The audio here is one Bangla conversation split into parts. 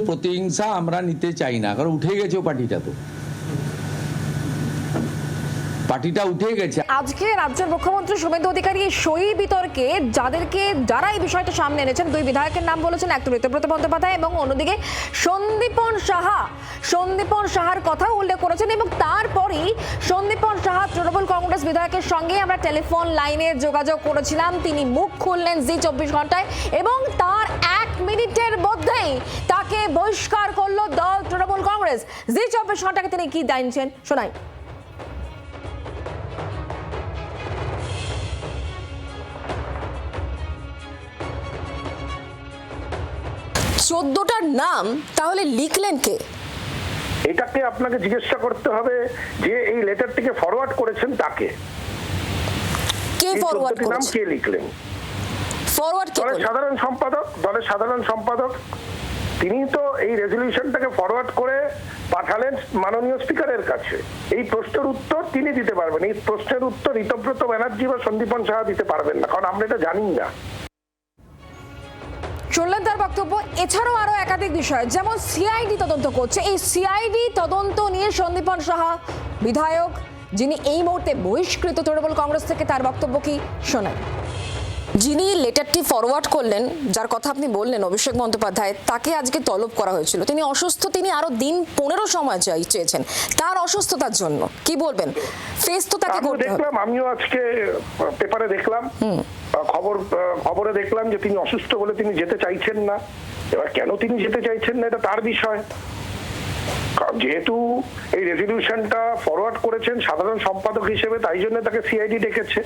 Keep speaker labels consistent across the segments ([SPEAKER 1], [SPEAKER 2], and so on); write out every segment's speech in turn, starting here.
[SPEAKER 1] প্রতিহিংসা আমরা নিতে চাই না, কারণ উঠে গেছে পার্টিটা উঠে গেছে।
[SPEAKER 2] আজকে রাজ্যের মুখ্যমন্ত্রী শুভেন্দু অধিকারী সই বিতর্কে যারা এই বিষয়টা সামনে এনেছেন, দুই বিধায়কের নাম বলেছেন, এক তো ঋতব্রত বন্দ্যোপাধ্যায় এবং অন্যদিকে সন্দীপন সাহার কথা উল্লেখ করেছেন। এবং তারপরেই সন্দীপন সাহা তৃণমূল কংগ্রেস বিধায়কের সঙ্গে আমরা টেলিফোন লাইনে যোগাযোগ করেছিলাম। তিনি মুখ খুললেন জি 24 ঘন্টায় এবং তার 1 মিনিটের মধ্যেই তাকে বহিষ্কার করলো দল তৃণমূল কংগ্রেস। জি 24 ঘন্টাকে তিনি কি জানিয়েছেন শোনাই। 14টার নাম তাহলে লিখলেন কে?
[SPEAKER 3] এটাকে আপনাকে জিজ্ঞাসা করতে হবে যে এই লেটারটিকে ফরওয়ার্ড করেছেন তাকে।
[SPEAKER 2] কে ফরওয়ার্ড করেছেন?
[SPEAKER 3] নাম কে লিখলেন?
[SPEAKER 2] ফরওয়ার্ড কে?
[SPEAKER 3] দলের সাধারণ সম্পাদক তিনি তো এই রেজলিউশনটাকে ফরওয়ার্ড করে পাঠালেন মাননীয় স্পিকারের কাছে। এই প্রশ্নের উত্তর তিনি দিতে পারবেন। এই প্রশ্নের উত্তর ঋতব্রত ব্যানার্জি বা সন্দীপন সাহা দিতে পারবেন না, কারণ আমরা এটা জানি না।
[SPEAKER 2] শুনলেন তার বক্তব্য। এছাড়াও আরো একাধিক বিষয়, যেমন সিআইডি তদন্ত করছে। এই সিআইডি তদন্ত নিয়ে সন্দীপন সাহা বিধায়ক, যিনি এই মুহূর্তে বহিষ্কৃত তৃণমূল কংগ্রেস থেকে, তার বক্তব্য কি শোনাই। যিনি লেটারটি ফরওয়ার্ড করলেন, যার কথা আপনি বললেন অভিষেক বন্দ্যোপাধ্যায়, তাকে আজকে তলব করা হয়েছিল। তিনি অসুস্থ, তিনি আরো দিন 15 সময় চেয়েছেন তার অসুস্থতার জন্য। কি বলবেন? ফেস তো তাকে করতে হবে।
[SPEAKER 3] আমিও আজকে পেপারে দেখলাম, খবরে দেখলাম যে তিনি অসুস্থ বলে তিনি যেতে চাইছেন না। এবার কেন তিনি যেতে চাইছেন না এটা তার বিষয়। যেহেতু এই রেজলিউশনটা ফরওয়ার্ড করেছেন সাধারণ সম্পাদক হিসেবে, তাই জন্য তাকে সিআইডি ডেকেছে।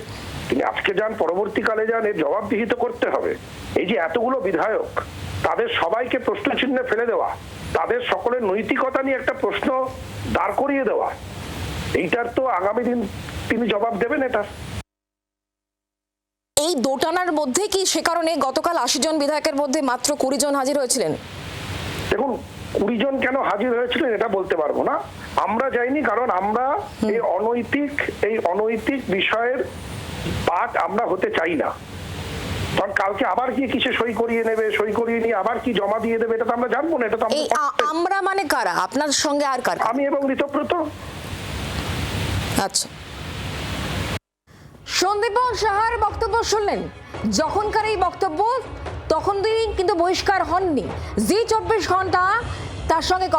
[SPEAKER 3] তিনি আজকে যান, পরবর্তীকালে যান, এর জবাবদিহি তো করতে হবে। এই যে এতগুলো বিধায়ক, তাদের সবাইকে প্রশ্নচিহ্নে ফেলে দেওয়া, তাদের সকলের নৈতিকতা নিয়ে একটা প্রশ্ন দাঁড় করিয়ে দেওয়া, এইটার তো আগামী দিন তিনি জবাব দেবেন। এটা
[SPEAKER 2] এই দোটানার মধ্যে কি সে কারণে গতকাল 80 জন বিধায়কের মধ্যে মাত্র 20 জন হাজির হয়েছিলেন?
[SPEAKER 3] দেখুন, 20 জন কেন হাজির হয়েছিলেন এটা বলতে পারবো না। আমরা যাইনি, কারণ আমরা এই অনৈতিক বিষয়ের পাঠ আমরা হতে চাই না। কারণ কালকে আবার কি কিসে সই করিয়ে নেবে, সই করিয়ে নিয়ে আবার কি জমা দিয়ে দেবে, এটা তো আমরা জানবো না। এটা তো
[SPEAKER 2] আমরা মানে কারা? আপনার সঙ্গে আর কারা?
[SPEAKER 3] আমি এবং ঋতব্রত।
[SPEAKER 2] আচ্ছা, সন্দীপন সাহার বক্তব্য শুনলেন। যখনকার এই বক্তব্য তখন তিনি কিন্তু বহিষ্কার হননি। জি 24 ঘন্টা তার সঙ্গে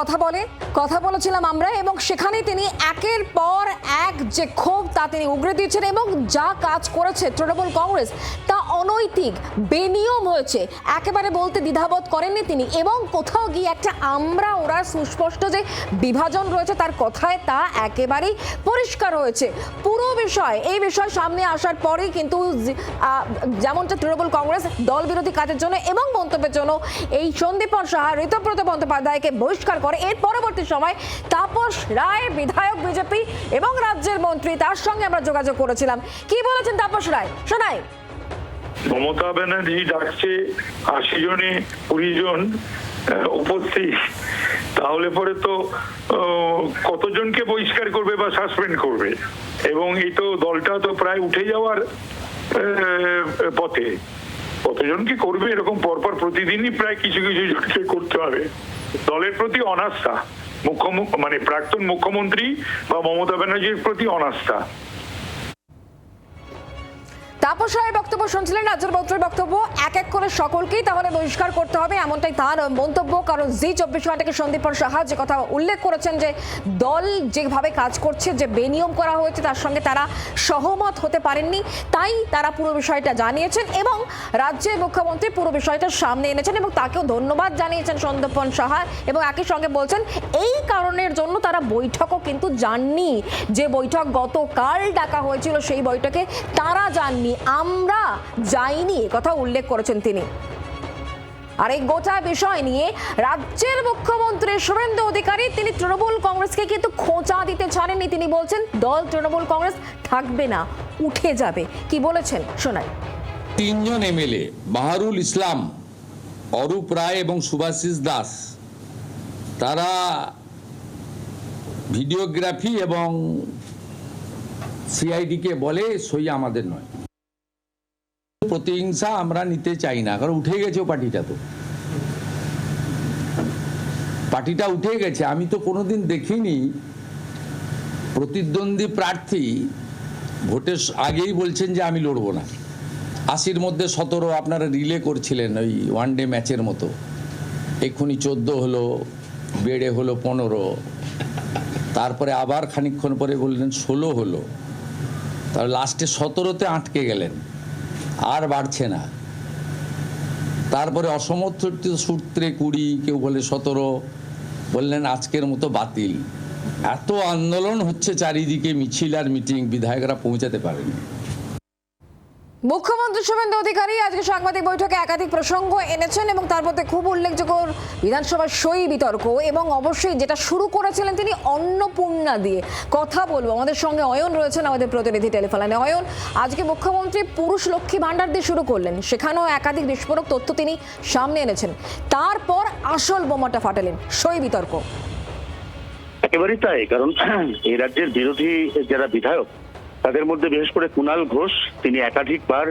[SPEAKER 2] কথা বলেছিলাম আমরা, এবং সেখানে তিনি একের পর এক যে ক্ষোভ তা তিনি উগরে দিয়েছেন এবং যা কাজ করেছে তৃণমূল কংগ্রেস তা অনৈতিক, বেনিয়ম হয়েছে একেবারে বলতে দ্বিধাবোধ করেননি তিনি। এবং কোথাও গিয়ে একটা আমরা ওরা সুস্পষ্ট যে বিভাজন রয়েছে তার কথায় তা একেবারেই পরিষ্কার হয়েছে। পুরো এই বিষয় সামনে আসার পরেই কিন্তু যেমনটা তৃণমূল কংগ্রেস দল বিরোধী কাজের জন্য এবং মন্তব্যের জন্য এই সন্দীপন সাহা ঋতব্রত বন্দ্যোপাধ্যায়কে বহিষ্কার করে, এর পরবর্তী সময় তাপস রায় বিধায়ক বিজেপি এবং রাজ্যের মন্ত্রী, তার সঙ্গে আমরা যোগাযোগ করেছিলাম। কি বলেছেন তাপস রায় শোনাই।
[SPEAKER 4] মমতা ব্যানার্জি ডাকছে 80 জনে 20 জন উপস্থিত, তাহলে পরে তো কতজনকে বহিষ্কার করবে বা সাসপেন্ড করবে? এবং এই তো দলটা তো প্রায় উঠে যাওয়ার পথে। কতজনকে করবে এরকম পরপর প্রতিদিনই প্রায় কিছু জনকে করতে হবে। দলের প্রতি অনাস্থা, মানে প্রাক্তন মুখ্যমন্ত্রী বা মমতা ব্যানার্জির প্রতি অনাস্থা।
[SPEAKER 2] তাপস রায়ের বক্তব্য শুনছিলেন, রাজ্যের মন্ত্রীর বক্তব্য। এক এক করে সকলকেই তাহলে বহিষ্কার করতে হবে, এমনটাই তার মন্তব্য। কারণ জি 24 ঘন্টাকে সন্দীপন সাহা যে কথা উল্লেখ করেছেন যে দল যেভাবে কাজ করছে, যে বেনিয়ম করা হয়েছে তার সঙ্গে তারা সহমত হতে পারেননি, তাই তারা পুরো বিষয়টা জানিয়েছেন এবং রাজ্যের মুখ্যমন্ত্রী পুরো বিষয়টা সামনে এনেছেন এবং তাকেও ধন্যবাদ জানিয়েছেন সন্দীপন সাহা। এবং একই সঙ্গে বলছেন এই কারণের জন্য তারা বৈঠকও কিন্তু যাননি। যে বৈঠক গতকাল ডাকা হয়েছিল সেই বৈঠকে তারা যাননি, আমরা যাইনি, কথা উল্লেখ করেছেন তিনি। আর এই গোটা বিষয় নিয়ে রাজ্যের মুখ্যমন্ত্রী শুভেন্দু অধিকারী তিনি তৃণমূল কংগ্রেসকে কিন্তু খোঁচা দিতে ছাড়েননি। তিনি বলছেন দল তৃণমূল কংগ্রেস থাকবে না, উঠে যাবে। কি বলেছেন শোনাই।
[SPEAKER 1] 3 জন এমএলএ বাহারুল ইসলাম, অরূপ রায় এবং সুভাষিস দাস, তারা ভিডিওগ্রাফি এবং সিআইডিকে বলে সই আমাদের নয়। প্রতিহিংসা আমরা নিতে চাই না, কারণ উঠে গেছে পার্টিটা তো। পার্টিটা উঠে গেছে। আমি তো কোনোদিন দেখিনি প্রতিদ্বন্দ্বী প্রার্থী ভোটের আগেই বলছেন যে আমি লড়বো না। 80-র মধ্যে 17 আপনারা রিলে করছিলেন ওই ওয়ানডে ম্যাচের মতো, এক্ষুনি 14 হলো, বেড়ে হলো 15, তারপরে আবার খানিকক্ষণ পরে বললেন 16 হলো, তার লাস্টে 17তে আটকে গেলেন, আর বাড়ছে না। তারপরে অসমর্থিত সূত্রে 20, কেউ বলে 17, বললেন আজকের মতো বাতিল। এত আন্দোলন হচ্ছে চারিদিকে, মিছিল আর মিটিং, বিধায়করা পৌঁছাতে পারেনি।
[SPEAKER 2] মুখ্যমন্ত্রী শুভেন্দু অধিকারী আজকে সাংবাদিক বৈঠকে একাধিক প্রসঙ্গ এনেছেন এবং তার মধ্যে খুব উল্লেখযোগ্য বিধানসভার সই বিতর্ক, এবং অবশ্যই যেটা শুরু করেছিলেন তিনি অন্নপূর্ণা দিয়ে। কথা বলবো, আমাদের সঙ্গে অয়ন রয়েছেন, আমাদের প্রতিনিধি টেলিফোনে। অয়ন, আজকে মুখ্যমন্ত্রী পুরুষ লক্ষ্মী ভাণ্ডার দিয়ে শুরু করলেন, সেখানেও একাধিক বিস্ফোরক তথ্য তিনি সামনে এনেছেন, তারপর আসল বোমাটা ফাটালেন, সই বিতর্ক।
[SPEAKER 5] একেবারেই তাই, কারণ এই রাজ্যের বিরোধী যারা বিধায়ক তাদের মধ্যে বিশেষ করে কুণাল ঘোষ, তিনি একাধিকবার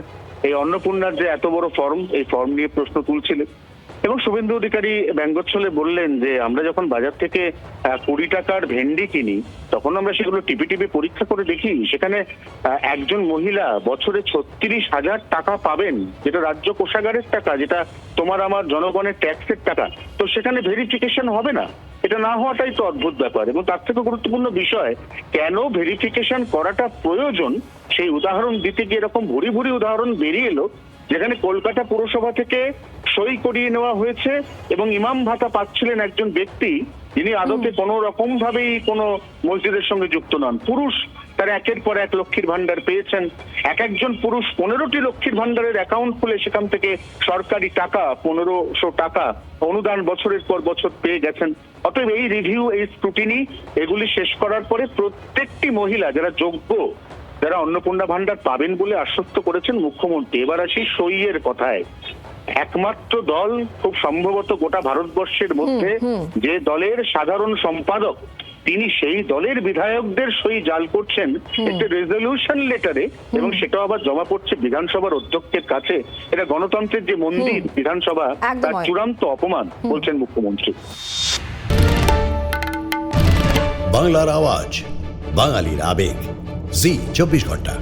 [SPEAKER 5] এই অন্নপূর্ণার যে এত বড় ফর্ম, এই ফর্ম নিয়ে প্রশ্ন তুলছিলেন। এবং শুভেন্দু অধিকারী ব্যঙ্গচ্ছলে বললেন যে আমরা যখন বাজার থেকে 20 টাকার ভেন্ডি কিনি, তখন আমরা সেগুলো টিপে টিপে পরীক্ষা করে দেখি, সেখানে একজন মহিলা বছরে 36,000 টাকা পাবেন, যেটা রাজ্য কোষাগারের টাকা, যেটা তোমার আমার জনগণের ট্যাক্সের টাকা। তো সেখানে ভেরিফিকেশন হবে না, এটা না হওয়াটাই তো অদ্ভুত ব্যাপার। এবং তার থেকে গুরুত্বপূর্ণ বিষয়, কেন ভেরিফিকেশন করাটা প্রয়োজন সেই উদাহরণ দিতে গিয়ে এরকম ভুরি ভুরি উদাহরণ বেরিয়ে এলো, যেখানে কলকাতা পুরসভা থেকে সই করিয়ে নেওয়া হয়েছে এবং ইমাম ভাতা পাচ্ছিলেন একজন ব্যক্তি যিনি আদতে কোনো রকম ভাবেই কোনো মসজিদের সঙ্গে যুক্ত নন। পুরুষ তারা একের পর এক লক্ষ্মীর ভান্ডার পেয়েছেন। একজন পুরুষ 15টি লক্ষ্মীর ভান্ডারের অ্যাকাউন্ট খুলে সেখান থেকে সরকারি টাকা 1500 টাকা অনুদান বছরের পর বছর পেয়ে গেছেন। অতএব এই রিভিউ, এই স্ক্রুটিনি, এগুলি শেষ করার পরে প্রত্যেকটি মহিলা যারা যোগ্য, যারা অন্নপূর্ণা ভান্ডার পাবেন বলে আশ্বস্ত করেছেন মুখ্যমন্ত্রী। এবার আসি সইয়ের কথায়। একমাত্র দল খুব সম্ভবত গোটা ভারতবর্ষের মধ্যে যে দলের সাধারণ সম্পাদক, তিনি সেই দলের বিধায়কদের সই জাল করছেন একটা রেজলিউশন লেটারে, এবং সেটাও আবার জমা পড়ছে বিধানসভার অধ্যক্ষের কাছে। এটা গণতন্ত্রের যে মন্দির বিধানসভা, তার চূড়ান্ত অপমান বলছেন মুখ্যমন্ত্রী।
[SPEAKER 6] বাংলার আওয়াজ, বাঙালির আবেগ, জি 24 ঘন্টা।